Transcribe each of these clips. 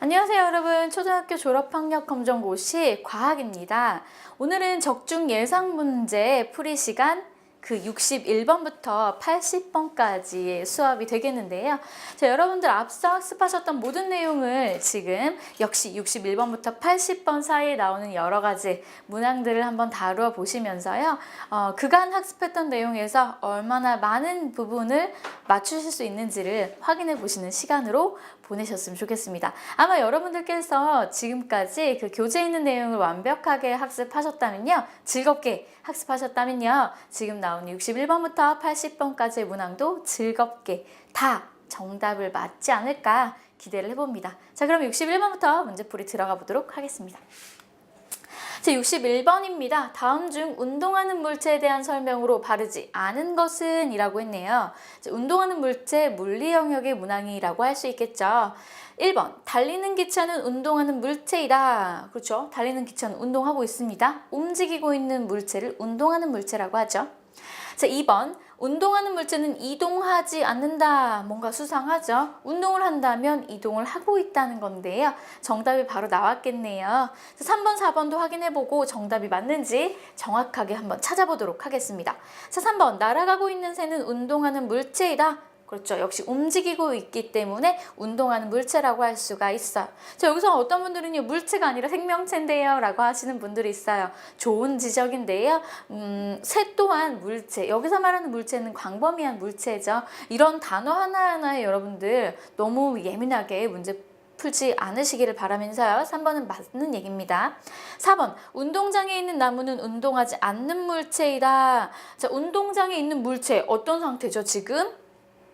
안녕하세요 여러분. 초등학교 졸업학력 검정고시 과학입니다. 오늘은 적중 예상 문제 풀이 시간 그 61번부터 80번까지의 수업이 되겠는데요. 자, 여러분들 앞서 학습하셨던 모든 내용을 지금 역시 61번부터 80번 사이에 나오는 여러 가지 문항들을 한번 다루어 보시면서요. 그간 학습했던 내용에서 얼마나 많은 부분을 맞추실 수 있는지를 확인해 보시는 시간으로 보내셨으면 좋겠습니다. 아마 여러분들께서 지금까지 그 교재에 있는 내용을 완벽하게 학습하셨다면요. 즐겁게 학습하셨다면요. 지금 나온 61번부터 80번까지의 문항도 즐겁게 다 정답을 맞지 않을까 기대를 해봅니다. 자, 그럼 61번부터 문제풀이 들어가 보도록 하겠습니다. 제 61번입니다. 다음 중 운동하는 물체에 대한 설명으로 바르지 않은 것은? 이라고 했네요. 운동하는 물체, 물리 영역의 문항이라고 할 수 있겠죠. 1번, 달리는 기차는 운동하는 물체이다. 그렇죠. 달리는 기차는 운동하고 있습니다. 움직이고 있는 물체를 운동하는 물체라고 하죠. 자, 2번, 운동하는 물체는 이동하지 않는다. 뭔가 수상하죠? 운동을 한다면 이동을 하고 있다는 건데요. 정답이 바로 나왔겠네요. 3번, 4번도 확인해보고 정답이 맞는지 정확하게 한번 찾아보도록 하겠습니다. 자, 3번, 날아가고 있는 새는 운동하는 물체이다. 그렇죠. 역시 움직이고 있기 때문에 운동하는 물체라고 할 수가 있어요. 자, 여기서 어떤 분들은요, 물체가 아니라 생명체인데요 라고 하시는 분들이 있어요. 좋은 지적인데요. 새 또한 물체, 여기서 말하는 물체는 광범위한 물체죠. 이런 단어 하나하나에 여러분들 너무 예민하게 문제 풀지 않으시기를 바라면서요. 3번은 맞는 얘기입니다. 4번, 운동장에 있는 나무는 운동하지 않는 물체이다. 자, 운동장에 있는 물체 어떤 상태죠, 지금?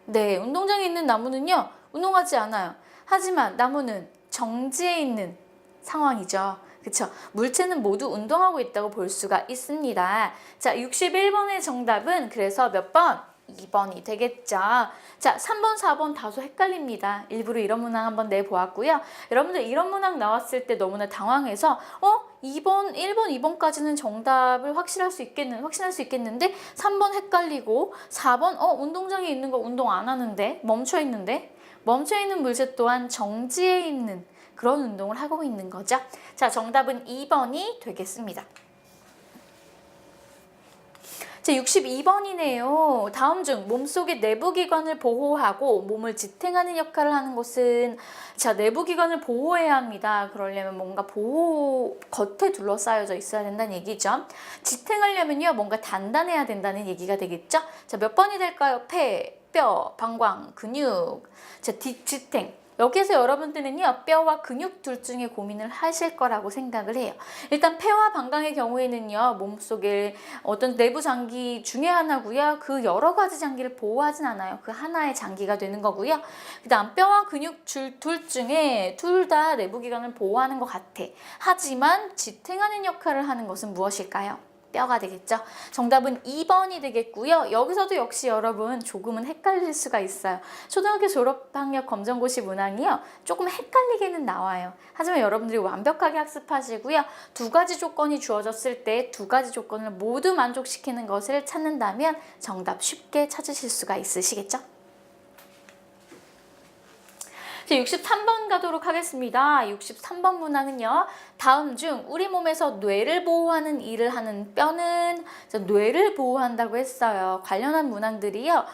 네, 운동장에 있는 나무는요, 운동하지 않아요. 하지만 나무는 정지해 있는 상황이죠. 그쵸? 물체는 모두 운동하고 있다고 볼 수가 있습니다. 자, 61번의 정답은 그래서 몇 번? 2번이 되겠죠. 자, 3번, 4번 다소 헷갈립니다. 일부러 이런 문항 한번 내보았고요. 여러분들 이런 문항 나왔을 때 너무나 당황해서 2번, 1번, 2번까지는 정답을 확실할 수 있겠는데 3번 헷갈리고 4번 운동장에 있는 거 운동 안 하는데 멈춰있는 물체 또한 정지해 있는 그런 운동을 하고 있는 거죠. 자, 정답은 2번이 되겠습니다. 제 62번이네요. 다음 중 몸속의 내부기관을 보호하고 몸을 지탱하는 역할을 하는 것은? 자, 내부기관을 보호해야 합니다. 그러려면 뭔가 겉에 둘러싸여져 있어야 된다는 얘기죠. 지탱하려면요, 뭔가 단단해야 된다는 얘기가 되겠죠. 자, 몇 번이 될까요? 폐, 뼈, 방광, 근육. 자, 지탱. 여기서 여러분들은요, 뼈와 근육 둘 중에 고민을 하실 거라고 생각을 해요. 일단 폐와 방광의 경우에는요, 몸속에 어떤 내부 장기 중에 하나고요. 그 여러 가지 장기를 보호하진 않아요. 그 하나의 장기가 되는 거고요. 그 다음 뼈와 근육 둘 중에 둘 다 내부기관을 보호하는 것 같아. 하지만 지탱하는 역할을 하는 것은 무엇일까요? 뼈가 되겠죠. 정답은 2번이 되겠고요. 여기서도 역시 여러분 조금은 헷갈릴 수가 있어요. 초등학교 졸업학력 검정고시 문항이요, 조금 헷갈리게는 나와요. 하지만 여러분들이 완벽하게 학습하시고요. 두 가지 조건이 주어졌을 때 두 가지 조건을 모두 만족시키는 것을 찾는다면 정답 쉽게 찾으실 수가 있으시겠죠? 63번 가도록 하겠습니다. 63번 문항은요, 다음 중 우리 몸에서 뇌를 보호하는 일을 하는 뼈는? 뇌를 보호한다고 했어요. 관련한 문항들이요,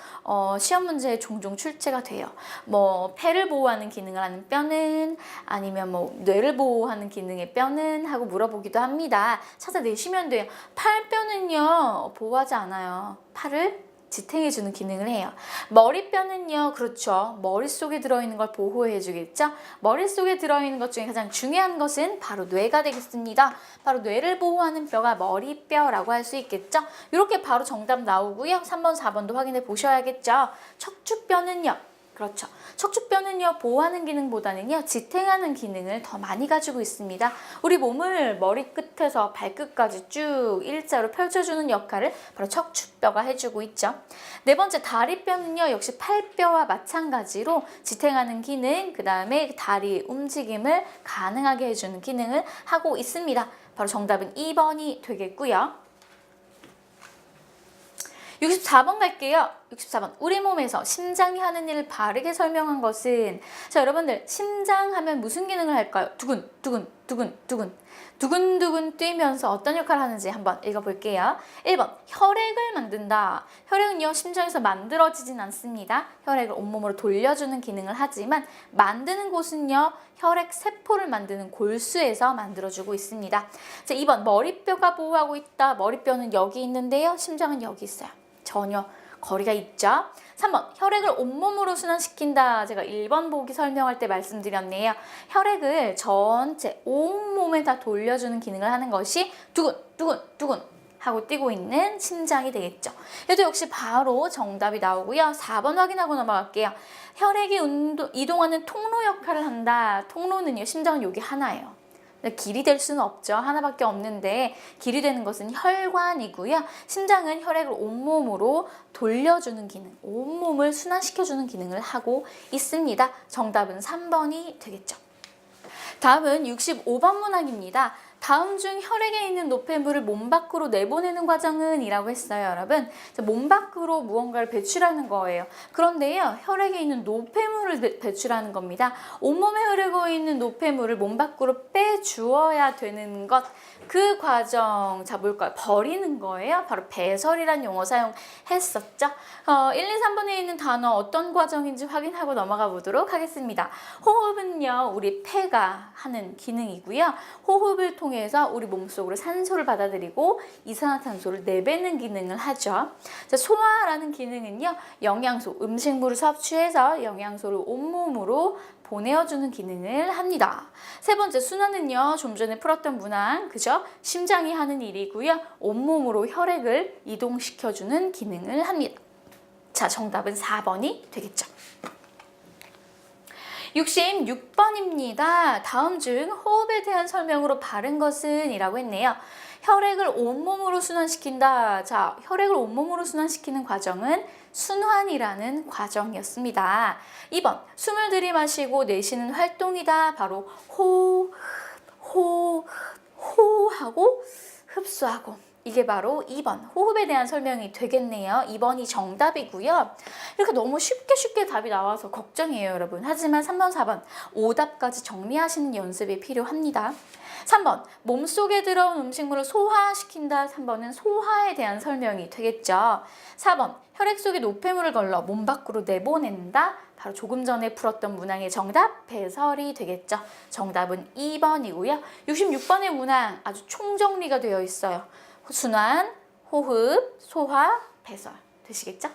시험 문제에 종종 출제가 돼요. 뭐 폐를 보호하는 기능을 하는 뼈는? 아니면 뭐 뇌를 보호하는 기능의 뼈는? 하고 물어보기도 합니다. 찾아내시면 돼요. 팔뼈는요, 보호하지 않아요. 팔을 지탱해주는 기능을 해요. 머리뼈는요, 그렇죠. 머릿속에 들어있는 걸 보호해주겠죠. 머릿속에 들어있는 것 중에 가장 중요한 것은 바로 뇌가 되겠습니다. 바로 뇌를 보호하는 뼈가 머리뼈라고 할 수 있겠죠. 이렇게 바로 정답 나오고요. 3번, 4번도 확인해 보셔야겠죠. 척추뼈는요, 그렇죠. 척추뼈는요, 보호하는 기능보다는요, 지탱하는 기능을 더 많이 가지고 있습니다. 우리 몸을 머리끝에서 발끝까지 쭉 일자로 펼쳐주는 역할을 바로 척추뼈가 해주고 있죠. 네 번째, 다리뼈는요, 역시 팔뼈와 마찬가지로 지탱하는 기능, 그 다음에 다리 움직임을 가능하게 해주는 기능을 하고 있습니다. 바로 정답은 2번이 되겠고요. 64번 갈게요. 64번. 우리 몸에서 심장이 하는 일을 바르게 설명한 것은, 자, 여러분들 심장 하면 무슨 기능을 할까요? 두근 두근 두근 두근 두근두근 뛰면서 어떤 역할을 하는지 한번 읽어볼게요. 1번 혈액을 만든다. 혈액은요 심장에서 만들어지진 않습니다. 혈액을 온몸으로 돌려주는 기능을 하지만 만드는 곳은요 혈액 세포를 만드는 골수에서 만들어주고 있습니다. 자, 2번 머리뼈가 보호하고 있다. 머리뼈는 여기 있는데요. 심장은 여기 있어요. 전혀 거리가 있죠. 3번 혈액을 온몸으로 순환시킨다. 제가 1번 보기 설명할 때 말씀드렸네요. 혈액을 전체 온몸에 다 돌려주는 기능을 하는 것이 두근두근 하고 뛰고 있는 심장이 되겠죠. 얘도 역시 바로 정답이 나오고요. 4번 확인하고 넘어갈게요. 혈액이 이동하는 통로 역할을 한다. 통로는요 심장은 여기 하나예요. 길이 될 수는 없죠. 하나밖에 없는데 길이 되는 것은 혈관이고요. 심장은 혈액을 온몸으로 돌려주는 기능, 온몸을 순환시켜주는 기능을 하고 있습니다. 정답은 3번이 되겠죠. 다음은 65번 문항입니다. 다음 중 혈액에 있는 노폐물을 몸 밖으로 내보내는 과정은? 이라고 했어요, 여러분. 몸 밖으로 무언가를 배출하는 거예요. 그런데요, 혈액에 있는 노폐물을 배출하는 겁니다. 온몸에 흐르고 있는 노폐물을 몸 밖으로 빼주어야 되는 것. 그 과정, 자, 뭘까요? 버리는 거예요. 바로 배설이란 용어 사용했었죠. 1, 2, 3번에 있는 단어 어떤 과정인지 확인하고 넘어가 보도록 하겠습니다. 호흡은요, 우리 폐가 하는 기능이고요. 호흡을 통해서 우리 몸속으로 산소를 받아들이고 이산화탄소를 내뱉는 기능을 하죠. 자, 소화라는 기능은요, 영양소, 음식물을 섭취해서 영양소를 온몸으로 보내어주는 기능을 합니다. 세 번째 순환은요, 좀 전에 풀었던 문항, 그죠? 심장이 하는 일이고요. 온몸으로 혈액을 이동시켜주는 기능을 합니다. 자, 정답은 4번이 되겠죠. 66번입니다. 다음 중 호흡에 대한 설명으로 바른 것은? 이라고 했네요. 혈액을 온몸으로 순환시킨다. 자, 혈액을 온몸으로 순환시키는 과정은 순환이라는 과정이었습니다. 2번, 숨을 들이마시고 내쉬는 활동이다. 바로 호 하고 흡수하고. 이게 바로 2번 호흡에 대한 설명이 되겠네요. 2번이 정답이고요. 이렇게 너무 쉽게 답이 나와서 걱정이에요, 여러분. 하지만 3번, 4번 오답까지 정리하시는 연습이 필요합니다. 3번 몸속에 들어온 음식물을 소화시킨다. 3번은 소화에 대한 설명이 되겠죠. 4번 혈액 속에 노폐물을 걸러 몸 밖으로 내보낸다. 바로 조금 전에 풀었던 문항의 정답 배설이 되겠죠. 정답은 2번이고요. 66번의 문항 아주 총정리가 되어 있어요. 순환, 호흡, 소화, 배설 되시겠죠?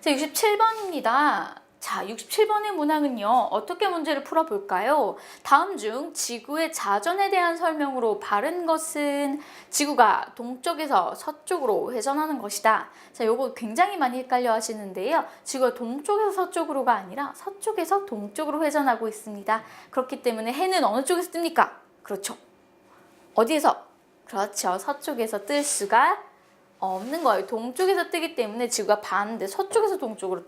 자, 67번입니다. 자, 67번의 문항은요. 어떻게 문제를 풀어볼까요? 다음 중 지구의 자전에 대한 설명으로 바른 것은? 지구가 동쪽에서 서쪽으로 회전하는 것이다. 자, 요거 굉장히 많이 헷갈려 하시는데요. 지구가 동쪽에서 서쪽으로가 아니라 서쪽에서 동쪽으로 회전하고 있습니다. 그렇기 때문에 해는 어느 쪽에서 뜹니까? 그렇죠. 어디에서? 그렇죠. 서쪽에서 뜰 수가 없는 거예요. 동쪽에서 뜨기 때문에 지구가 반대 서쪽에서 동쪽으로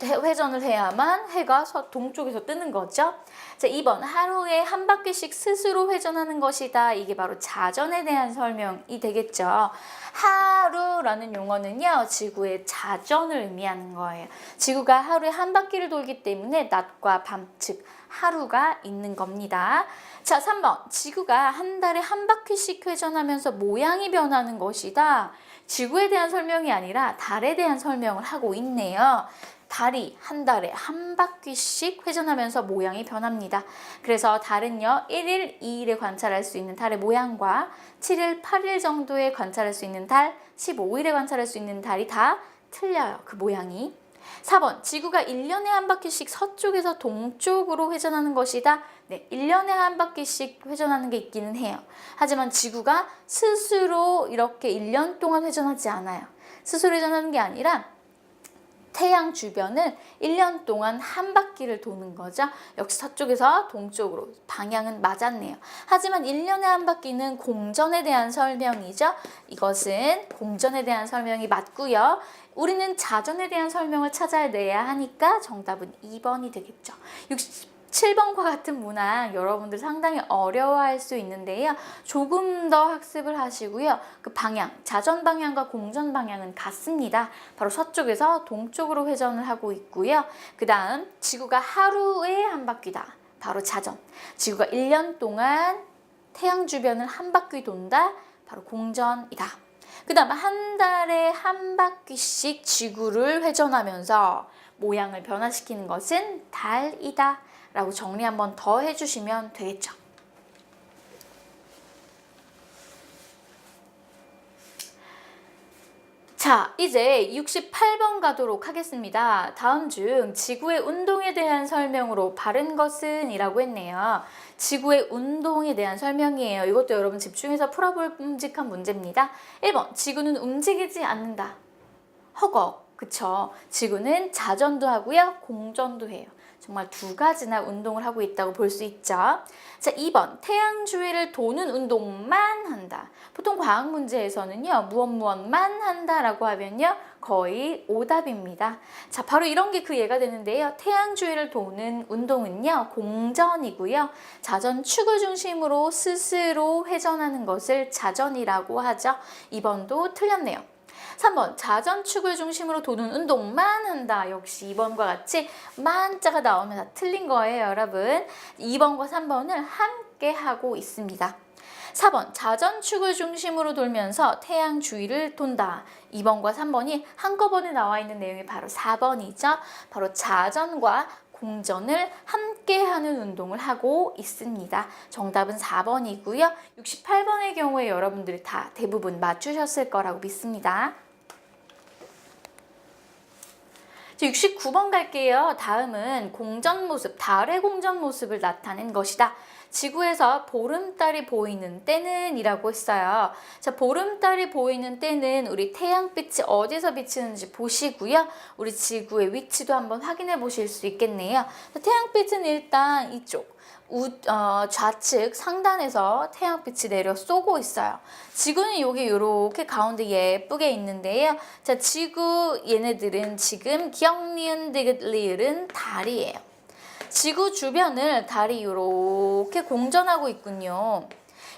회전을 해야만 해가 동쪽에서 뜨는 거죠. 자, 2번 하루에 한 바퀴씩 스스로 회전하는 것이다. 이게 바로 자전에 대한 설명이 되겠죠. 하루라는 용어는요, 지구의 자전을 의미하는 거예요. 지구가 하루에 한 바퀴를 돌기 때문에 낮과 밤, 즉 하루가 있는 겁니다. 자, 3번 지구가 한 달에 한 바퀴씩 회전하면서 모양이 변하는 것이다. 지구에 대한 설명이 아니라 달에 대한 설명을 하고 있네요. 달이 한 달에 한 바퀴씩 회전하면서 모양이 변합니다. 그래서 달은요, 1일, 2일에 관찰할 수 있는 달의 모양과 7일, 8일 정도에 관찰할 수 있는 달, 15일에 관찰할 수 있는 달이 다 틀려요. 그 모양이. 4번 지구가 1년에 한 바퀴씩 서쪽에서 동쪽으로 회전하는 것이다. 네, 1년에 한 바퀴씩 회전하는 게 있기는 해요. 하지만 지구가 스스로 이렇게 1년 동안 회전하지 않아요. 스스로 회전하는 게 아니라 태양 주변을 1년 동안 한 바퀴를 도는 거죠. 역시 서쪽에서 동쪽으로 방향은 맞았네요. 하지만 1년에 한 바퀴는 공전에 대한 설명이죠. 이것은 공전에 대한 설명이 맞고요. 우리는 자전에 대한 설명을 찾아내야 하니까 정답은 2번이 되겠죠. 7번과 같은 문항 여러분들 상당히 어려워할 수 있는데요. 조금 더 학습을 하시고요. 그 방향, 자전 방향과 공전 방향은 같습니다. 바로 서쪽에서 동쪽으로 회전을 하고 있고요. 그 다음 지구가 하루에 한 바퀴다. 바로 자전. 지구가 1년 동안 태양 주변을 한 바퀴 돈다. 바로 공전이다. 그 다음 한 달에 한 바퀴씩 지구를 회전하면서 모양을 변화시키는 것은 달이다. 라고 정리 한번 더 해주시면 되겠죠. 자, 이제 68번 가도록 하겠습니다. 다음 중 지구의 운동에 대한 설명으로 바른 것은? 이라고 했네요. 지구의 운동에 대한 설명이에요. 이것도 여러분 집중해서 풀어볼 끔찍한 문제입니다. 1번, 지구는 움직이지 않는다. 허걱, 그쵸? 지구는 자전도 하고요, 공전도 해요. 정말 두 가지나 운동을 하고 있다고 볼 수 있죠. 자, 2번, 태양 주위를 도는 운동만 한다. 보통 과학 문제에서는요, 무엇만 한다라고 하면요, 거의 오답입니다. 자, 바로 이런 게 그 예가 되는데요. 태양 주위를 도는 운동은요, 공전이고요. 자전 축을 중심으로 스스로 회전하는 것을 자전이라고 하죠. 2번도 틀렸네요. 3번, 자전축을 중심으로 도는 운동만 한다. 역시 2번과 같이 만자가 나오면 다 틀린 거예요, 여러분. 2번과 3번을 함께 하고 있습니다. 4번, 자전축을 중심으로 돌면서 태양 주위를 돈다. 2번과 3번이 한꺼번에 나와 있는 내용이 바로 4번이죠. 바로 자전과 공전을 함께 하는 운동을 하고 있습니다. 정답은 4번이고요. 68번의 경우에 여러분들이 다 대부분 맞추셨을 거라고 믿습니다. 69번 갈게요. 다음은 공전 모습, 달의 공전 모습을 나타낸 것이다. 지구에서 보름달이 보이는 때는? 이라고 했어요. 자, 보름달이 보이는 때는 우리 태양빛이 어디서 비치는지 보시고요. 우리 지구의 위치도 한번 확인해 보실 수 있겠네요. 태양빛은 일단 이쪽 좌측 상단에서 태양빛이 내려 쏘고 있어요. 지구는 여기 이렇게 가운데 예쁘게 있는데요. 자, 지구 얘네들은 지금 기역, 니은, 디귿, 리을은 달이에요. 지구 주변을 달이 이렇게 공전하고 있군요.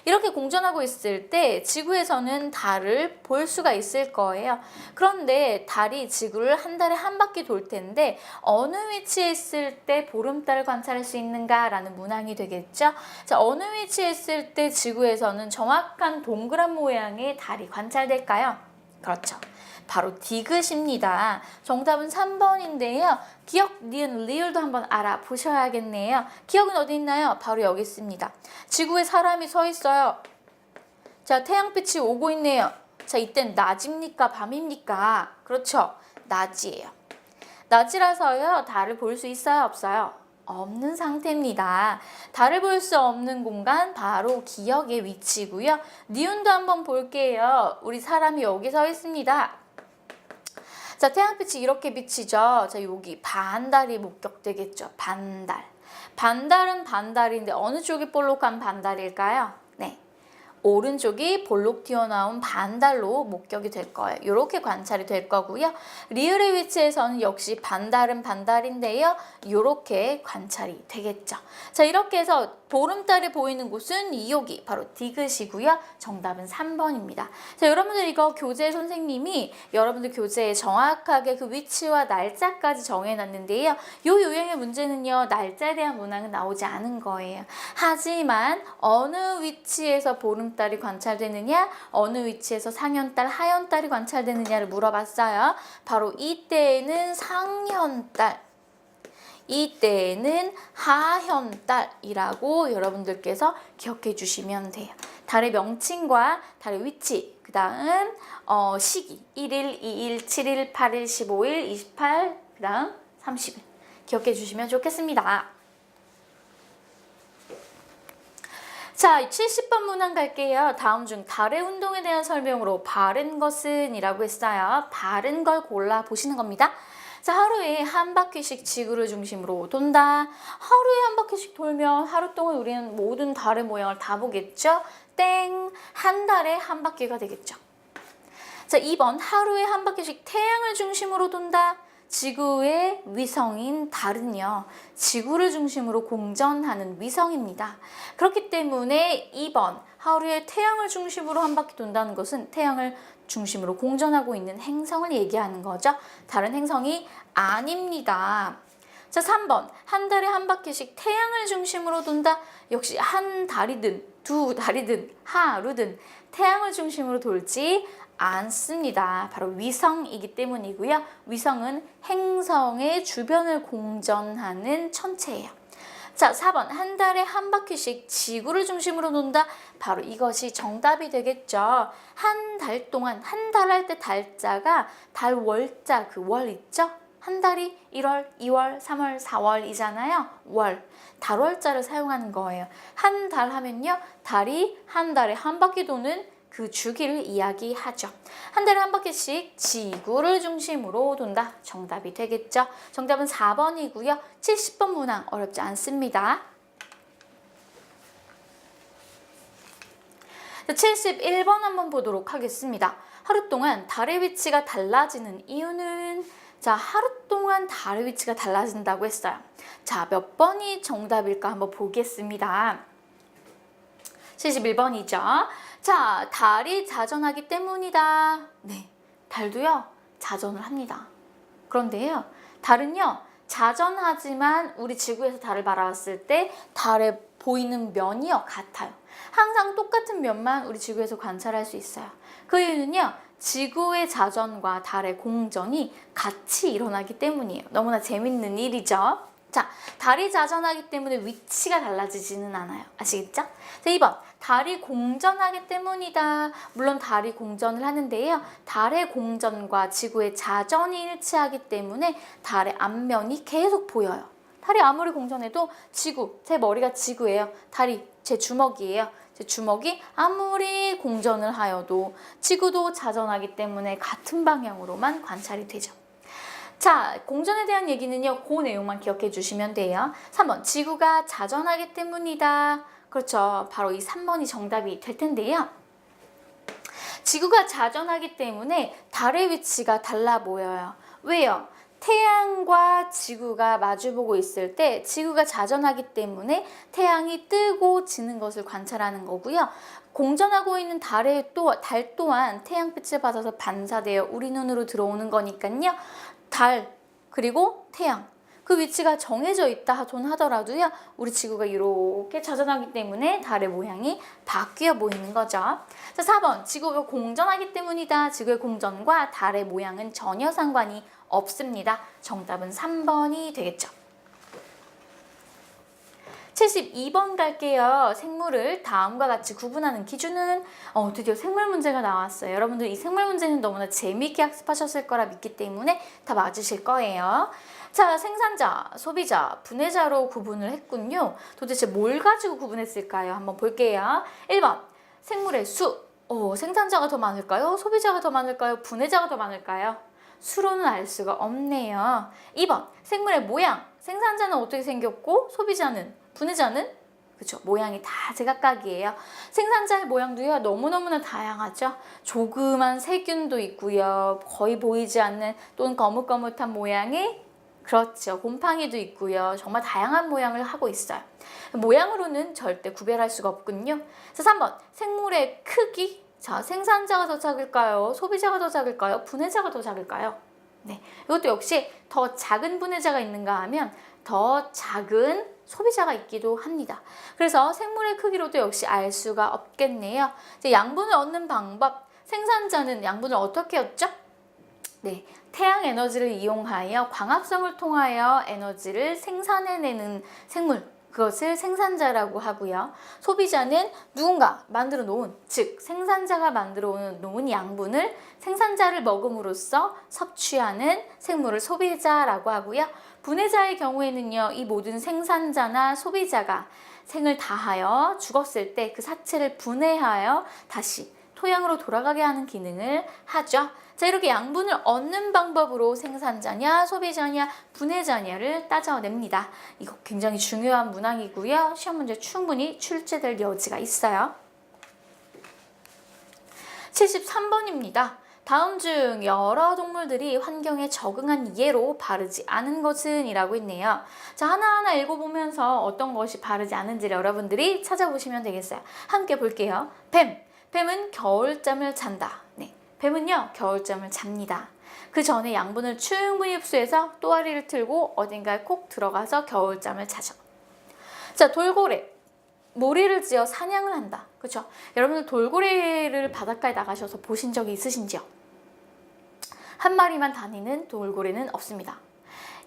이렇게 공전하고 있을 때 지구에서는 달을 볼 수가 있을 거예요. 그런데 달이 지구를 한 달에 한 바퀴 돌 텐데 어느 위치에 있을 때 보름달을 관찰할 수 있는가라는 문항이 되겠죠. 자, 어느 위치에 있을 때 지구에서는 정확한 동그란 모양의 달이 관찰될까요? 그렇죠. 바로 디귿입니다. 정답은 3번인데요. 기역, 니은, 리을도 한번 알아보셔야겠네요. 기역은 어디 있나요? 바로 여기 있습니다. 지구에 사람이 서 있어요. 자, 태양빛이 오고 있네요. 자, 이땐 낮입니까? 밤입니까? 그렇죠. 낮이에요. 낮이라서요. 달을 볼 수 있어요? 없어요? 없는 상태입니다. 달을 볼 수 없는 공간 바로 기역의 위치고요. 니은도 한번 볼게요. 우리 사람이 여기 서 있습니다. 자, 태양빛이 이렇게 비치죠. 자, 여기 반달이 목격되겠죠. 반달. 반달은 반달인데 어느 쪽이 볼록한 반달일까요? 네. 오른쪽이 볼록 튀어나온 반달로 목격이 될 거예요. 이렇게 관찰이 될 거고요. 리을의 위치에서는 역시 반달은 반달인데요. 이렇게 관찰이 되겠죠. 자, 이렇게 해서 보름달이 보이는 곳은 여기 바로 디귿이고요. 정답은 3번입니다. 자, 여러분들 이거 교재 선생님이 여러분들 교재에 정확하게 그 위치와 날짜까지 정해놨는데요. 이 요행의 문제는요. 날짜에 대한 문항은 나오지 않은 거예요. 하지만 어느 위치에서 보름달이 관찰되느냐, 어느 위치에서 상현달, 하현달이 관찰되느냐를 물어봤어요. 바로 이때에는 상현달, 이때에는 하현달이라고 여러분들께서 기억해 주시면 돼요. 달의 명칭과 달의 위치, 그 다음 시기 1일, 2일, 7일, 8일, 15일, 28, 그 다음 30일 기억해 주시면 좋겠습니다. 자, 70번 문항 갈게요. 다음 중 달의 운동에 대한 설명으로 바른 것은? 이라고 했어요. 바른 걸 골라 보시는 겁니다. 자, 하루에 한 바퀴씩 지구를 중심으로 돈다. 하루에 한 바퀴씩 돌면 하루 동안 우리는 모든 달의 모양을 다 보겠죠? 땡! 한 달에 한 바퀴가 되겠죠. 자, 2번 하루에 한 바퀴씩 태양을 중심으로 돈다. 지구의 위성인 달은요, 지구를 중심으로 공전하는 위성입니다. 그렇기 때문에 2번, 하루에 태양을 중심으로 한 바퀴 돈다는 것은 태양을 중심으로 공전하고 있는 행성을 얘기하는 거죠. 다른 행성이 아닙니다. 자, 3번, 한 달에 한 바퀴씩 태양을 중심으로 돈다. 역시 한 달이든 두 달이든 하루든 태양을 중심으로 돌지 않습니다. 바로 위성이기 때문이고요. 위성은 행성의 주변을 공전하는 천체예요. 자, 4번, 한 달에 한 바퀴씩 지구를 중심으로 돈다. 바로 이것이 정답이 되겠죠. 한 달 동안, 한 달 할 때 달자가 달월자, 그 월 있죠? 한 달이 1월, 2월, 3월, 4월이잖아요. 월, 달월자를 사용하는 거예요. 한 달 하면요, 달이 한 달에 한 바퀴 도는 그 주기를 이야기하죠. 한 달에 한 바퀴씩 지구를 중심으로 돈다. 정답이 되겠죠. 정답은 4번이고요. 70번 문항 어렵지 않습니다. 71번 한번 보도록 하겠습니다. 하루 동안 달의 위치가 달라지는 이유는, 자, 하루 동안 달의 위치가 달라진다고 했어요. 자, 몇 번이 정답일까 한번 보겠습니다. 71번이죠. 자, 달이 자전하기 때문이다. 네, 달도요, 자전을 합니다. 그런데요, 달은요, 자전하지만 우리 지구에서 달을 바라봤을 때 달에 보이는 면이요, 같아요. 항상 똑같은 면만 우리 지구에서 관찰할 수 있어요. 그 이유는요, 지구의 자전과 달의 공전이 같이 일어나기 때문이에요. 너무나 재밌는 일이죠. 자, 달이 자전하기 때문에 위치가 달라지지는 않아요. 아시겠죠? 자, 2번, 달이 공전하기 때문이다. 물론 달이 공전을 하는데요, 달의 공전과 지구의 자전이 일치하기 때문에 달의 앞면이 계속 보여요. 달이 아무리 공전해도 지구, 제 머리가 지구예요. 달이 제 주먹이에요. 제 주먹이 아무리 공전을 하여도 지구도 자전하기 때문에 같은 방향으로만 관찰이 되죠. 자, 공전에 대한 얘기는요, 그 내용만 기억해 주시면 돼요. 3번, 지구가 자전하기 때문이다. 그렇죠. 바로 이 3번이 정답이 될 텐데요. 지구가 자전하기 때문에 달의 위치가 달라 보여요. 왜요? 태양과 지구가 마주보고 있을 때 지구가 자전하기 때문에 태양이 뜨고 지는 것을 관찰하는 거고요. 공전하고 있는 달 또한 태양빛을 받아서 반사되어 우리 눈으로 들어오는 거니까요. 달, 그리고 태양, 그 위치가 정해져 있다 하더라도요, 우리 지구가 이렇게 자전하기 때문에 달의 모양이 바뀌어 보이는 거죠. 자, 4번, 지구가 공전하기 때문이다. 지구의 공전과 달의 모양은 전혀 상관이 없습니다. 정답은 3번이 되겠죠. 72번 갈게요. 생물을 다음과 같이 구분하는 기준은, 드디어 생물 문제가 나왔어요. 여러분들 이 생물 문제는 너무나 재미있게 학습하셨을 거라 믿기 때문에 다 맞으실 거예요. 자, 생산자, 소비자, 분해자로 구분을 했군요. 도대체 뭘 가지고 구분했을까요? 한번 볼게요. 1번, 생물의 수. 생산자가 더 많을까요? 소비자가 더 많을까요? 분해자가 더 많을까요? 수로는 알 수가 없네요. 2번, 생물의 모양. 생산자는 어떻게 생겼고 분해자는 그렇죠, 모양이 다 제각각이에요. 생산자의 모양도요, 너무너무나 다양하죠. 조그만 세균도 있고요, 거의 보이지 않는 또는 거뭇거뭇한 모양의, 그렇죠, 곰팡이도 있고요. 정말 다양한 모양을 하고 있어요. 모양으로는 절대 구별할 수가 없군요. 자, 3번, 생물의 크기. 자, 생산자가 더 작을까요? 소비자가 더 작을까요? 분해자가 더 작을까요? 네, 이것도 역시 더 작은 분해자가 있는가 하면 더 작은 소비자가 있기도 합니다. 그래서 생물의 크기로도 역시 알 수가 없겠네요. 이제 양분을 얻는 방법, 생산자는 양분을 어떻게 얻죠? 네, 태양 에너지를 이용하여 광합성을 통하여 에너지를 생산해내는 생물, 그것을 생산자라고 하고요. 소비자는 누군가 만들어 놓은, 즉 생산자가 만들어 놓은 양분을 생산자를 먹음으로써 섭취하는 생물을 소비자라고 하고요. 분해자의 경우에는요, 이 모든 생산자나 소비자가 생을 다하여 죽었을 때 그 사체를 분해하여 다시 토양으로 돌아가게 하는 기능을 하죠. 자, 이렇게 양분을 얻는 방법으로 생산자냐, 소비자냐, 분해자냐를 따져냅니다. 이거 굉장히 중요한 문항이고요. 시험 문제 충분히 출제될 여지가 있어요. 73번입니다. 다음 중 여러 동물들이 환경에 적응한 예로 바르지 않은 것은 이라고 있네요. 자, 하나하나 읽어보면서 어떤 것이 바르지 않은지를 여러분들이 찾아보시면 되겠어요. 함께 볼게요. 뱀. 뱀은 겨울잠을 잔다. 네, 뱀은요 겨울잠을 잡니다. 그 전에 양분을 충분히 흡수해서 또아리를 틀고 어딘가에 콕 들어가서 겨울잠을 자죠. 자, 돌고래. 모리를 지어 사냥을 한다. 그렇죠? 여러분들 돌고래를 바닷가에 나가셔서 보신 적이 있으신지요? 한 마리만 다니는 돌고래는 없습니다.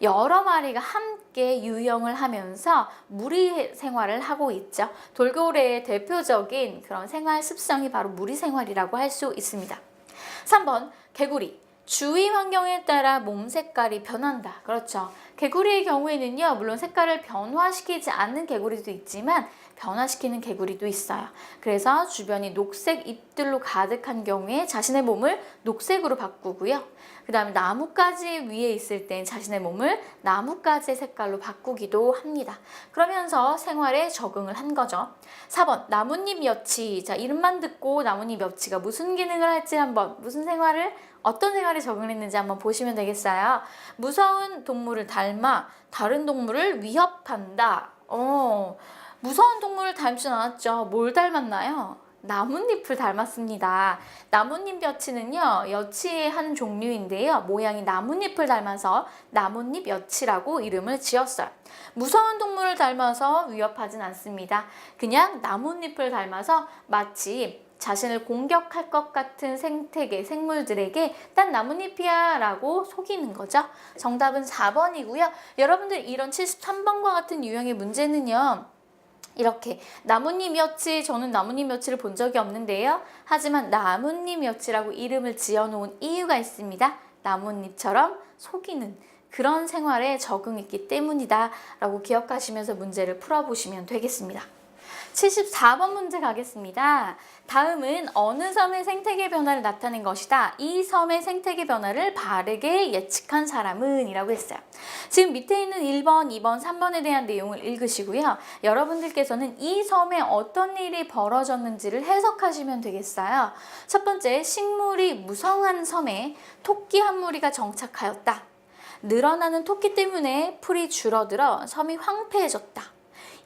여러 마리가 함께 유영을 하면서 무리 생활을 하고 있죠. 돌고래의 대표적인 그런 생활 습성이 바로 무리 생활이라고 할 수 있습니다. 3번 개구리. 주위 환경에 따라 몸 색깔이 변한다. 그렇죠. 개구리의 경우에는요, 물론 색깔을 변화시키지 않는 개구리도 있지만 변화시키는 개구리도 있어요. 그래서 주변이 녹색 잎들로 가득한 경우에 자신의 몸을 녹색으로 바꾸고요. 그 다음에 나뭇가지 위에 있을 땐 자신의 몸을 나뭇가지의 색깔로 바꾸기도 합니다. 그러면서 생활에 적응을 한 거죠. 4번 나뭇잎 여치. 자, 이름만 듣고 나뭇잎 여치가 무슨 기능을 할지 한번, 어떤 생활에 적응했는지 한번 보시면 되겠어요. 무서운 동물을 닮아 다른 동물을 위협한다. 무서운 동물을 닮진 않았죠. 뭘 닮았나요? 나뭇잎을 닮았습니다. 나뭇잎 여치는요, 여치의 한 종류인데요. 모양이 나뭇잎을 닮아서 나뭇잎 여치라고 이름을 지었어요. 무서운 동물을 닮아서 위협하진 않습니다. 그냥 나뭇잎을 닮아서 마치 자신을 공격할 것 같은 생태계, 생물들에게 난 나뭇잎이야 라고 속이는 거죠. 정답은 4번이고요. 여러분들 이런 73번과 같은 유형의 문제는요, 이렇게 나뭇잎 여치, 저는 나뭇잎 여치를 본 적이 없는데요. 하지만 나뭇잎 여치라고 이름을 지어놓은 이유가 있습니다. 나뭇잎처럼 속이는 그런 생활에 적응했기 때문이다 라고 기억하시면서 문제를 풀어보시면 되겠습니다. 74번 문제 가겠습니다. 다음은 어느 섬의 생태계 변화를 나타낸 것이다. 이 섬의 생태계 변화를 바르게 예측한 사람은 이라고 했어요. 지금 밑에 있는 1번, 2번, 3번에 대한 내용을 읽으시고요. 여러분들께서는 이 섬에 어떤 일이 벌어졌는지를 해석하시면 되겠어요. 첫 번째, 식물이 무성한 섬에 토끼 한 무리가 정착하였다. 늘어나는 토끼 때문에 풀이 줄어들어 섬이 황폐해졌다.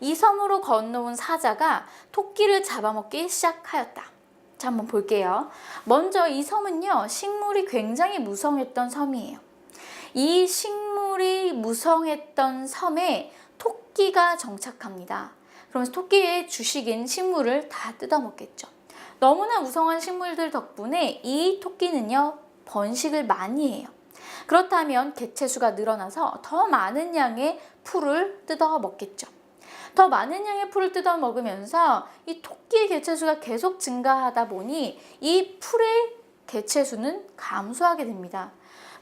이 섬으로 건너온 사자가 토끼를 잡아먹기 시작하였다. 자, 한번 볼게요. 먼저 이 섬은요, 식물이 굉장히 무성했던 섬이에요. 이 식물이 무성했던 섬에 토끼가 정착합니다. 그러면서 토끼의 주식인 식물을 다 뜯어먹겠죠. 너무나 무성한 식물들 덕분에 이 토끼는요, 번식을 많이 해요. 그렇다면 개체수가 늘어나서 더 많은 양의 풀을 뜯어먹겠죠. 더 많은 양의 풀을 뜯어 먹으면서 이 토끼의 개체수가 계속 증가하다 보니 이 풀의 개체수는 감소하게 됩니다.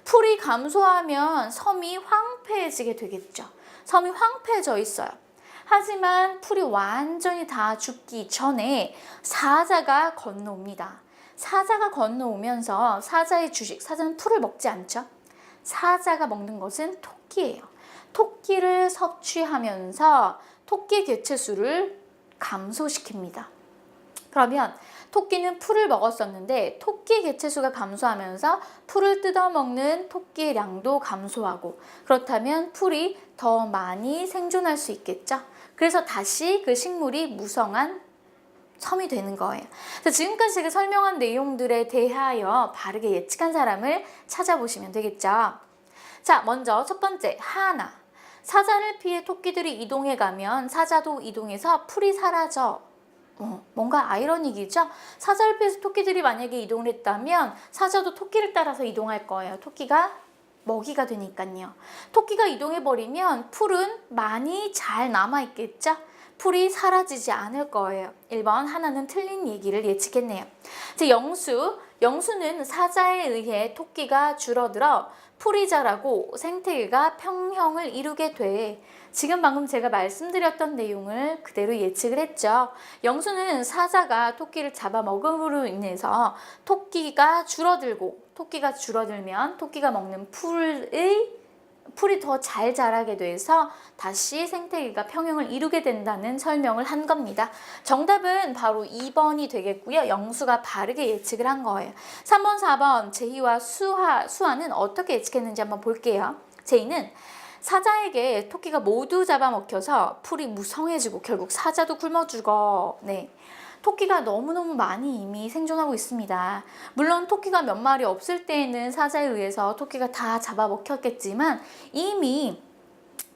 풀이 감소하면 섬이 황폐해지게 되겠죠. 섬이 황폐해져 있어요. 하지만 풀이 완전히 다 죽기 전에 사자가 건너옵니다. 사자가 건너오면서 사자의 주식, 사자는 풀을 먹지 않죠. 사자가 먹는 것은 토끼예요. 토끼를 섭취하면서 토끼 개체수를 감소시킵니다. 그러면 토끼는 풀을 먹었었는데 토끼 개체수가 감소하면서 풀을 뜯어먹는 토끼의 양도 감소하고, 그렇다면 풀이 더 많이 생존할 수 있겠죠. 그래서 다시 그 식물이 무성한 섬이 되는 거예요. 그래서 지금까지 제가 설명한 내용들에 대하여 바르게 예측한 사람을 찾아보시면 되겠죠. 자, 먼저 첫 번째, 하나. 사자를 피해 토끼들이 이동해 가면 사자도 이동해서 풀이 사라져. 뭔가 아이러닉이죠? 사자를 피해서 토끼들이 만약에 이동을 했다면 사자도 토끼를 따라서 이동할 거예요. 토끼가 먹이가 되니까요. 토끼가 이동해버리면 풀은 많이 잘 남아있겠죠? 풀이 사라지지 않을 거예요. 1번 하나는 틀린 얘기를 예측했네요. 영수는 사자에 의해 토끼가 줄어들어 풀이 자라고 생태계가 평형을 이루게 돼. 지금 방금 제가 말씀드렸던 내용을 그대로 예측을 했죠. 영수는 사자가 토끼를 잡아먹음으로 인해서 토끼가 줄어들면 토끼가 먹는 풀의 풀이 더 잘 자라게 돼서 다시 생태계가 평형을 이루게 된다는 설명을 한 겁니다. 정답은 바로 2번이 되겠고요. 영수가 바르게 예측을 한 거예요. 3번, 4번 제이와 수아는 어떻게 예측했는지 한번 볼게요. 제이는 사자에게 토끼가 모두 잡아먹혀서 풀이 무성해지고 결국 사자도 굶어 죽어. 네. 토끼가 너무너무 많이 이미 생존하고 있습니다. 물론 토끼가 몇 마리 없을 때에는 사자에 의해서 토끼가 다 잡아먹혔겠지만 이미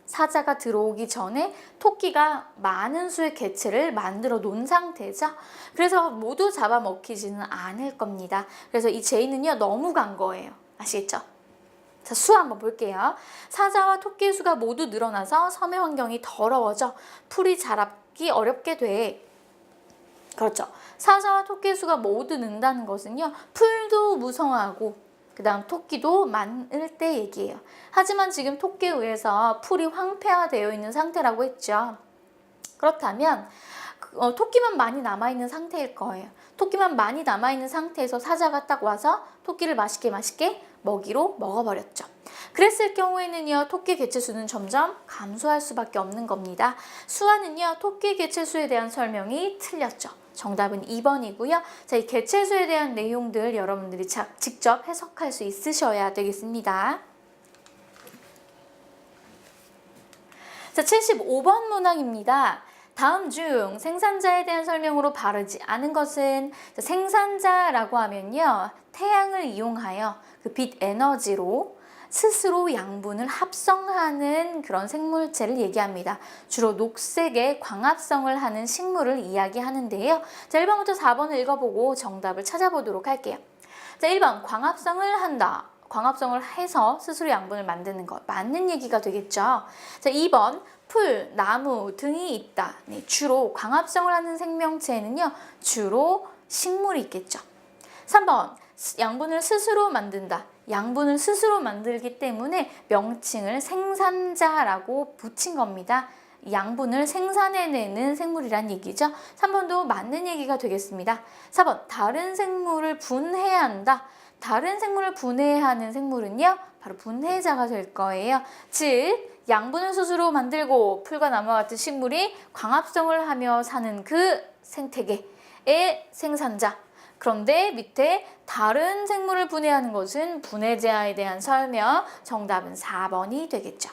사자가 들어오기 전에 토끼가 많은 수의 개체를 만들어 놓은 상태죠. 그래서 모두 잡아먹히지는 않을 겁니다. 그래서 이 제이는요, 너무 간 거예요. 아시겠죠? 자, 수 한번 볼게요. 사자와 토끼의 수가 모두 늘어나서 섬의 환경이 더러워져 풀이 자라기 어렵게 돼. 그렇죠. 사자와 토끼의 수가 모두 는다는 것은요, 풀도 무성하고 그 다음 토끼도 많을 때 얘기예요. 하지만 지금 토끼에 의해서 풀이 황폐화되어 있는 상태라고 했죠. 그렇다면 토끼만 많이 남아있는 상태일 거예요. 토끼만 많이 남아있는 상태에서 사자가 딱 와서 토끼를 맛있게 먹이로 먹어버렸죠. 그랬을 경우에는요, 토끼 개체수는 점점 감소할 수밖에 없는 겁니다. 수아는요, 토끼 개체수에 대한 설명이 틀렸죠. 정답은 2번이고요. 자, 이 개체수에 대한 내용들 여러분들이 직접 해석할 수 있으셔야 되겠습니다. 자, 75번 문항입니다. 다음 중 생산자에 대한 설명으로 바르지 않은 것은, 생산자라고 하면요, 태양을 이용하여 그 빛 에너지로 스스로 양분을 합성하는 그런 생물체를 얘기합니다. 주로 녹색의 광합성을 하는 식물을 이야기하는데요. 자, 1번부터 4번을 읽어보고 정답을 찾아보도록 할게요. 자, 1번 광합성을 한다. 광합성을 해서 스스로 양분을 만드는 것. 맞는 얘기가 되겠죠. 자, 2번 풀, 나무 등이 있다. 네, 주로 광합성을 하는 생명체에는요, 주로 식물이 있겠죠. 3번 양분을 스스로 만든다. 양분을 스스로 만들기 때문에 명칭을 생산자라고 붙인 겁니다. 양분을 생산해내는 생물이란 얘기죠. 3번도 맞는 얘기가 되겠습니다. 4번 다른 생물을 분해해야 한다. 다른 생물을 분해하는 생물은요, 바로 분해자가 될 거예요. 즉 양분을 스스로 만들고 풀과 나무와 같은 식물이 광합성을 하며 사는 그 생태계의 생산자. 그런데 밑에 다른 생물을 분해하는 것은 분해자에 대한 설명. 정답은 4번이 되겠죠.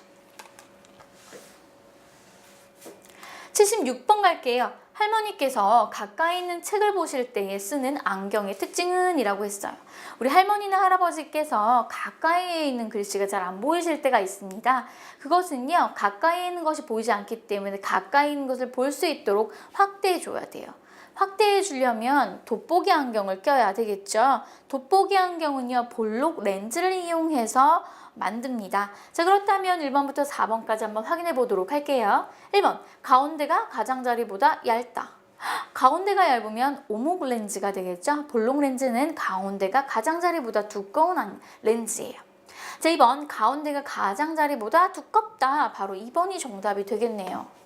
76번 갈게요. 할머니께서 가까이 있는 책을 보실 때에 쓰는 안경의 특징은? 이라고 했어요. 우리 할머니나 할아버지께서 가까이에 있는 글씨가 잘 안 보이실 때가 있습니다. 그것은요, 가까이 있는 것이 보이지 않기 때문에 가까이 있는 것을 볼 수 있도록 확대해 줘야 돼요. 확대해 주려면 돋보기 안경을 껴야 되겠죠. 돋보기 안경은요, 볼록 렌즈를 이용해서 만듭니다. 자, 그렇다면 1번부터 4번까지 한번 확인해 보도록 할게요. 1번, 가운데가 가장자리보다 얇다. 가운데가 얇으면 오목 렌즈가 되겠죠. 볼록 렌즈는 가운데가 가장자리보다 두꺼운 렌즈예요. 자, 2번, 가운데가 가장자리보다 두껍다. 바로 2번이 정답이 되겠네요.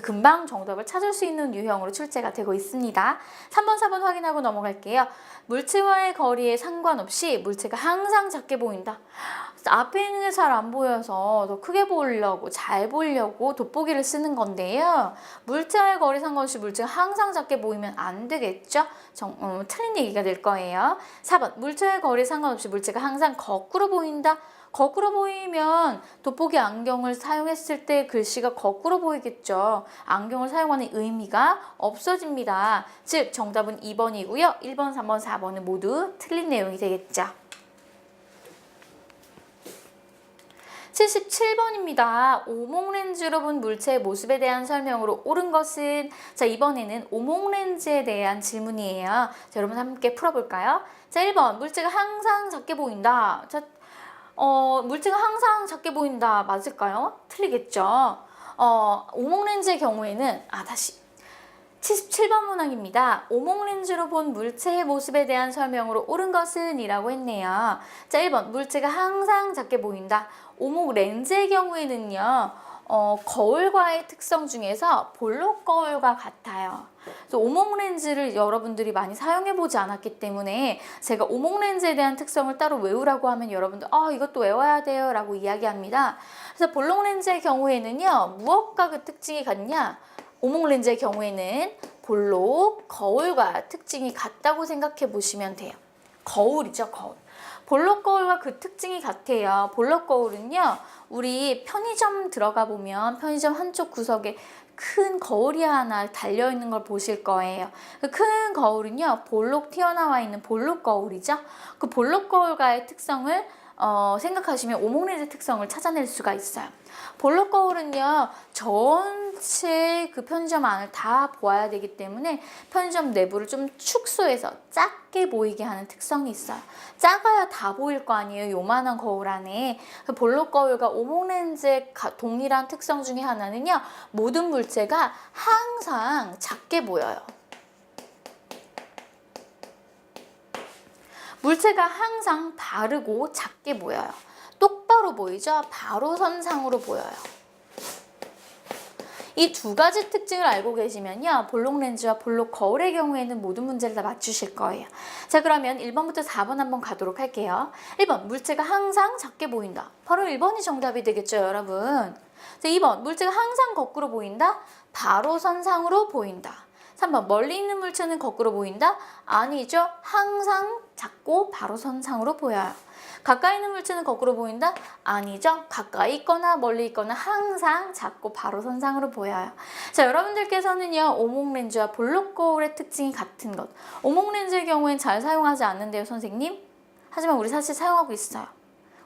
금방 정답을 찾을 수 있는 유형으로 출제가 되고 있습니다. 3번, 4번 확인하고 넘어갈게요. 물체와의 거리에 상관없이 물체가 항상 작게 보인다. 앞에 있는 게 잘 안 보여서 더 크게 보려고, 잘 보려고 돋보기를 쓰는 건데요. 물체와의 거리 상관없이 물체가 항상 작게 보이면 안 되겠죠? 틀린 얘기가 될 거예요. 4번, 물체와의 거리에 상관없이 물체가 항상 거꾸로 보인다. 거꾸로 보이면 돋보기 안경을 사용했을 때 글씨가 거꾸로 보이겠죠. 안경을 사용하는 의미가 없어집니다. 즉 정답은 2번이고요. 1번, 3번, 4번은 모두 틀린 내용이 되겠죠. 77번입니다. 오목 렌즈로 본 물체의 모습에 대한 설명으로 옳은 것은? 자, 이번에는 오목 렌즈에 대한 질문이에요. 자, 여러분 함께 풀어볼까요? 자, 1번 물체가 항상 작게 보인다. 자, 물체가 항상 작게 보인다. 맞을까요? 틀리겠죠. 오목 렌즈의 경우에는, 다시 77번 문항입니다. 오목 렌즈로 본 물체의 모습에 대한 설명으로 옳은 것은? 이라고 했네요. 자, 1번 물체가 항상 작게 보인다. 오목 렌즈의 경우에는요, 거울과의 특성 중에서 볼록 거울과 같아요. 그래서 오목 렌즈를 여러분들이 많이 사용해 보지 않았기 때문에 제가 오목 렌즈에 대한 특성을 따로 외우라고 하면 여러분들 이것도 외워야 돼요 라고 이야기합니다. 그래서 볼록 렌즈의 경우에는요, 무엇과 그 특징이 같냐? 오목 렌즈의 경우에는 볼록 거울과 특징이 같다고 생각해 보시면 돼요. 거울이죠, 거울. 볼록 거울과 그 특징이 같아요. 볼록 거울은요, 우리 편의점 들어가 보면 편의점 한쪽 구석에 큰 거울이 하나 달려있는 걸 보실 거예요. 그 큰 거울은요, 볼록 튀어나와 있는 볼록 거울이죠. 그 볼록 거울과의 특성을 생각하시면 오목 렌즈 특성을 찾아낼 수가 있어요. 볼록 거울은요, 전체 그 편의점 안을 다 보아야 되기 때문에 편의점 내부를 좀 축소해서 작게 보이게 하는 특성이 있어요. 작아야 다 보일 거 아니에요, 요만한 거울 안에. 볼록 거울과 오목 렌즈의 동일한 특성 중에 하나는요, 모든 물체가 항상 작게 보여요. 물체가 항상 바르고 작게 보여요. 똑바로 보이죠? 바로 선상으로 보여요. 이 두 가지 특징을 알고 계시면요, 볼록 렌즈와 볼록 거울의 경우에는 모든 문제를 다 맞추실 거예요. 자, 그러면 1번부터 4번 한번 가도록 할게요. 1번, 물체가 항상 작게 보인다. 바로 1번이 정답이 되겠죠, 여러분. 자, 2번, 물체가 항상 거꾸로 보인다. 바로 선상으로 보인다. 3번, 멀리 있는 물체는 거꾸로 보인다? 아니죠. 항상 작고 바로 선상으로 보여요. 가까이 있는 물체는 거꾸로 보인다? 아니죠. 가까이 있거나 멀리 있거나 항상 작고 바로 선상으로 보여요. 자, 여러분들께서는요, 오목 렌즈와 볼록 거울의 특징이 같은 것. 오목 렌즈의 경우엔 잘 사용하지 않는데요, 선생님? 하지만 우리 사실 사용하고 있어요.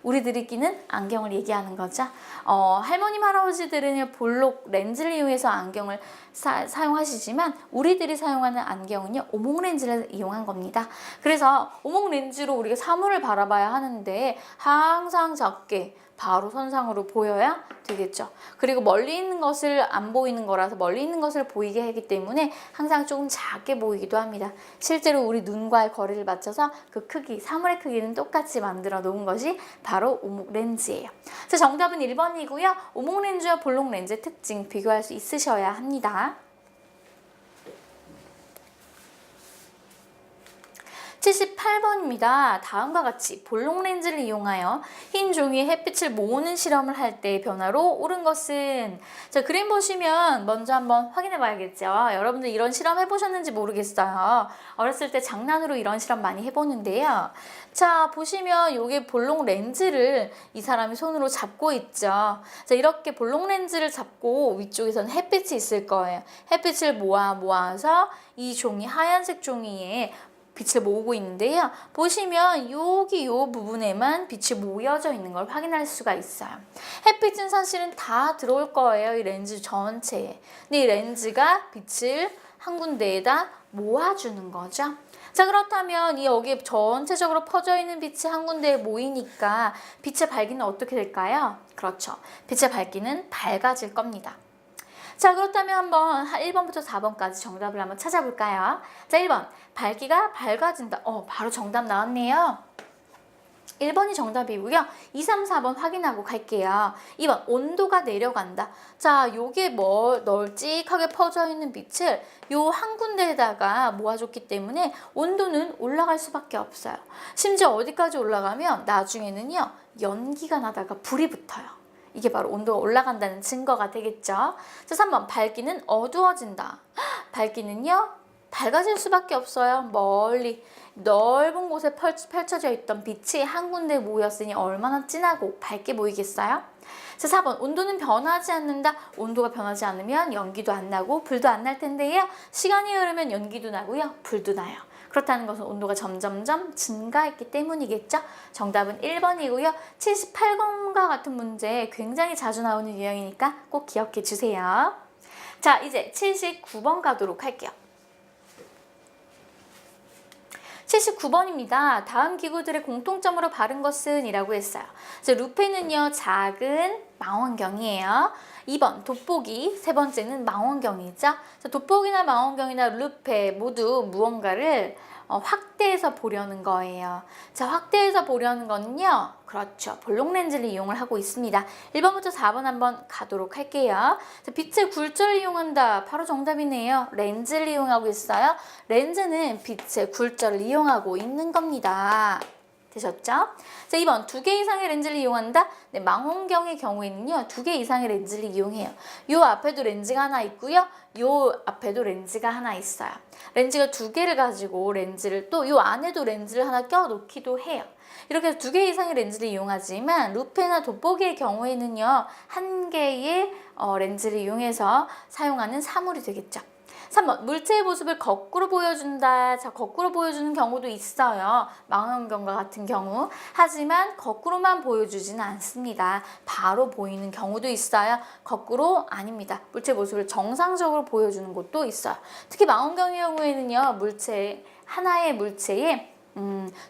우리들이 끼는 안경을 얘기하는 거죠. 할머님, 할아버지들은 볼록 렌즈를 이용해서 안경을 사용하시지만 우리들이 사용하는 안경은요, 오목 렌즈를 이용한 겁니다. 그래서 오목 렌즈로 우리가 사물을 바라봐야 하는데 항상 작게 바로 선상으로 보여야 되겠죠. 그리고 멀리 있는 것을 안 보이는 거라서 멀리 있는 것을 보이게 하기 때문에 항상 조금 작게 보이기도 합니다. 실제로 우리 눈과의 거리를 맞춰서 그 크기, 사물의 크기는 똑같이 만들어 놓은 것이 바로 오목 렌즈예요. 자, 정답은 1번이고요. 오목 렌즈와 볼록 렌즈의 특징 비교할 수 있으셔야 합니다. 78번입니다. 다음과 같이 볼록 렌즈를 이용하여 흰 종이에 햇빛을 모으는 실험을 할 때의 변화로 옳은 것은? 자, 그림 보시면 먼저 한번 확인해 봐야겠죠. 여러분들 이런 실험 해보셨는지 모르겠어요. 어렸을 때 장난으로 이런 실험 많이 해보는데요. 자, 보시면 요게 볼록 렌즈를 이 사람이 손으로 잡고 있죠. 자, 이렇게 볼록 렌즈를 잡고 위쪽에서는 햇빛이 있을 거예요. 햇빛을 모아서 이 종이, 하얀색 종이에 빛을 모으고 있는데요. 보시면 여기 요 부분에만 빛이 모여져 있는 걸 확인할 수가 있어요. 햇빛은 사실은 다 들어올 거예요, 이 렌즈 전체에. 근데 이 렌즈가 빛을 한 군데에다 모아주는 거죠. 자, 그렇다면 이 여기에 전체적으로 퍼져 있는 빛이 한 군데에 모이니까 빛의 밝기는 어떻게 될까요? 그렇죠. 빛의 밝기는 밝아질 겁니다. 자, 그렇다면 한번 1번부터 4번까지 정답을 한번 찾아볼까요? 자, 1번, 밝기가 밝아진다. 바로 정답 나왔네요. 1번이 정답이고요. 2, 3, 4번 확인하고 갈게요. 2번, 온도가 내려간다. 자, 요게 널찍하게 퍼져 있는 빛을 요 한 군데에다가 모아줬기 때문에 온도는 올라갈 수밖에 없어요. 심지어 어디까지 올라가면 나중에는요, 연기가 나다가 불이 붙어요. 이게 바로 온도가 올라간다는 증거가 되겠죠. 자, 3번, 밝기는 어두워진다. 밝기는요, 밝아질 수밖에 없어요. 멀리 넓은 곳에 펼쳐져 있던 빛이 한 군데에 모였으니 얼마나 진하고 밝게 보이겠어요? 자, 4번, 온도는 변하지 않는다. 온도가 변하지 않으면 연기도 안 나고 불도 안 날 텐데요. 시간이 흐르면 연기도 나고요, 불도 나요. 그렇다는 것은 온도가 점점점 증가했기 때문이겠죠? 정답은 1번이고요. 78번과 같은 문제 굉장히 자주 나오는 유형이니까 꼭 기억해 주세요. 자, 이제 79번 가도록 할게요. 79번입니다. 다음 기구들의 공통점으로 바른 것은? 이라고 했어요. 루페는요, 작은 망원경이에요. 2번 돋보기, 세 번째는 망원경이죠. 돋보기나 망원경이나 루페 모두 무언가를 확대해서 보려는 거예요. 자, 확대해서 보려는 거는요. 그렇죠. 볼록 렌즈를 이용을 하고 있습니다. 1번부터 4번 한번 가도록 할게요. 자, 빛의 굴절을 이용한다. 바로 정답이네요. 렌즈를 이용하고 있어요. 렌즈는 빛의 굴절을 이용하고 있는 겁니다. 되셨죠? 자, 2번 2개 이상의 렌즈를 이용한다. 네, 망원경의 경우에는요. 2개 이상의 렌즈를 이용해요. 요 앞에도 렌즈가 하나 있고요. 요 앞에도 렌즈가 하나 있어요. 렌즈가 2개를 가지고 렌즈를 또 요 안에도 렌즈를 하나 껴 놓기도 해요. 이렇게 해서 2개 이상의 렌즈를 이용하지만 루페나 돋보기의 경우에는요. 1개의 렌즈를 이용해서 사용하는 사물이 되겠죠. 3번 물체의 모습을 거꾸로 보여준다. 자, 거꾸로 보여주는 경우도 있어요. 망원경과 같은 경우. 하지만 거꾸로만 보여주지는 않습니다. 바로 보이는 경우도 있어요. 거꾸로 아닙니다. 물체의 모습을 정상적으로 보여주는 곳도 있어요. 특히 망원경의 경우에는요. 하나의 물체에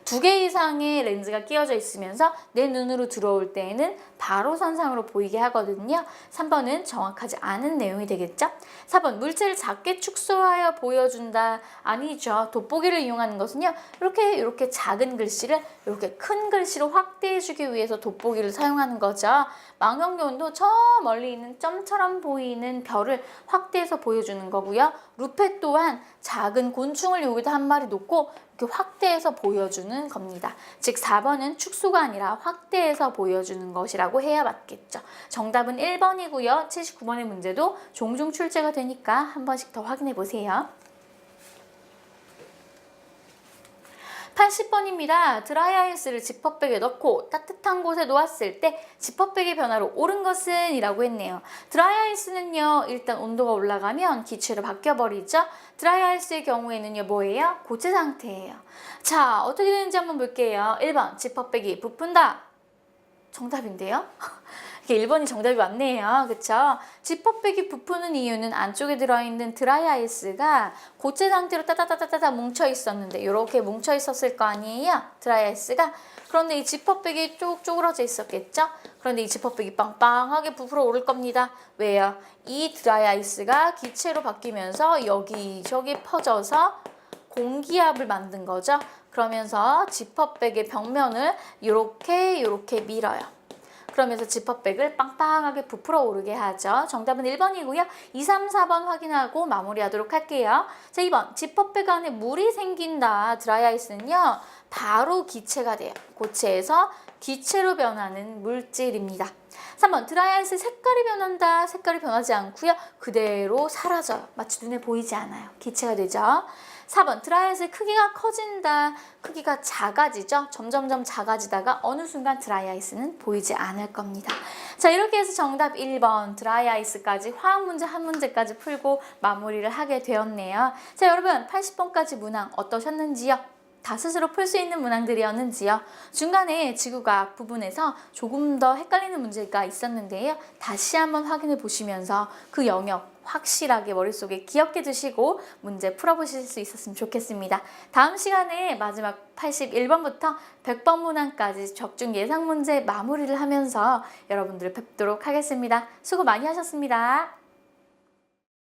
2개 이상의 렌즈가 끼워져 있으면서 내 눈으로 들어올 때에는 바로 선상으로 보이게 하거든요. 3번은 정확하지 않은 내용이 되겠죠? 4번 물체를 작게 축소하여 보여준다. 아니죠. 돋보기를 이용하는 것은요. 이렇게 작은 글씨를 이렇게 큰 글씨로 확대해주기 위해서 돋보기를 사용하는 거죠. 망원경도 저 멀리 있는 점처럼 보이는 별을 확대해서 보여주는 거고요. 루페 또한 작은 곤충을 여기다 한 마리 놓고 이렇게 확대해서 보여주는 겁니다. 즉 4번은 축소가 아니라 확대해서 보여주는 것이라고 해야 맞겠죠. 정답은 1번이고요. 79번의 문제도 종종 출제가 되니까 한 번씩 더 확인해 보세요. 80번입니다. 드라이아이스를 지퍼백에 넣고 따뜻한 곳에 놓았을 때 지퍼백의 변화로 옳은 것은? 이라고 했네요. 드라이아이스는요. 일단 온도가 올라가면 기체로 바뀌어버리죠. 드라이아이스의 경우에는요. 뭐예요? 고체 상태예요. 자, 어떻게 되는지 한번 볼게요. 1번 지퍼백이 부푼다. 정답인데요? 이게 1번이 정답이 맞네요. 그쵸? 지퍼백이 부푸는 이유는 안쪽에 들어있는 드라이아이스가 고체 상태로 따다다다다 뭉쳐 있었는데 이렇게 뭉쳐 있었을 거 아니에요? 드라이아이스가. 그런데 이 지퍼백이 쭉 쪼그러져 있었겠죠? 그런데 이 지퍼백이 빵빵하게 부풀어 오를 겁니다. 왜요? 이 드라이아이스가 기체로 바뀌면서 여기저기 퍼져서 공기압을 만든 거죠. 그러면서 지퍼백의 벽면을 이렇게 밀어요. 그러면서 지퍼백을 빵빵하게 부풀어 오르게 하죠. 정답은 1번이고요. 2, 3, 4번 확인하고 마무리하도록 할게요. 자, 2번 지퍼백 안에 물이 생긴다. 드라이아이스는요. 바로 기체가 돼요. 고체에서 기체로 변하는 물질입니다. 3번 드라이아이스 색깔이 변한다. 색깔이 변하지 않고요. 그대로 사라져요. 마치 눈에 보이지 않아요. 기체가 되죠. 4번 드라이아이스의 크기가 커진다. 크기가 작아지죠. 점점점 작아지다가 어느 순간 드라이아이스는 보이지 않을 겁니다. 자, 이렇게 해서 정답 1번 드라이아이스까지 화학 문제 한 문제까지 풀고 마무리를 하게 되었네요. 자, 여러분 80번까지 문항 어떠셨는지요? 다 스스로 풀 수 있는 문항들이었는지요? 중간에 지구과학 부분에서 조금 더 헷갈리는 문제가 있었는데요. 다시 한번 확인해 보시면서 그 영역 확실하게 머릿속에 기억해 두시고 문제 풀어보실 수 있었으면 좋겠습니다. 다음 시간에 마지막 81번부터 100번 문항까지 적중 예상 문제 마무리를 하면서 여러분들을 뵙도록 하겠습니다. 수고 많이 하셨습니다.